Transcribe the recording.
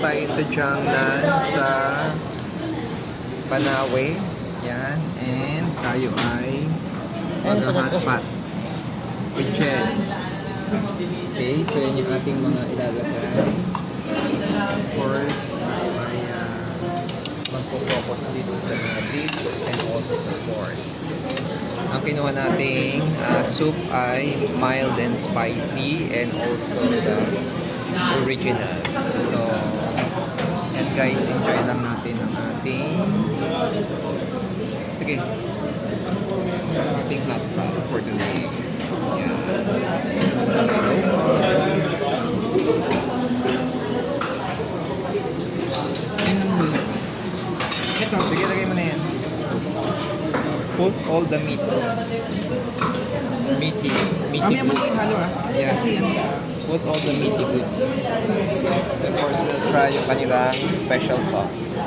tayo sa Jiangnan sa Banawe. Yan. And tayo ay mag-hotpot with Jen. Okay, so yun yung ating mga ilalagay. Of course, tayo ay magpo-focus dito sa beef and also sa pork. Ang kinuha nating soup ay mild and spicy and also the original. So, and guys, enjoy lang natin ang ating ating hot pot for today. Yan. Yan ang muna. Ito, sige, lagay mo na yan. Put all the meat. Meaty Mamaya mo good. na ihalo Yeah. Kasi yan. Put all the meaty good. Of course, we'll try yung kanilang special sauce.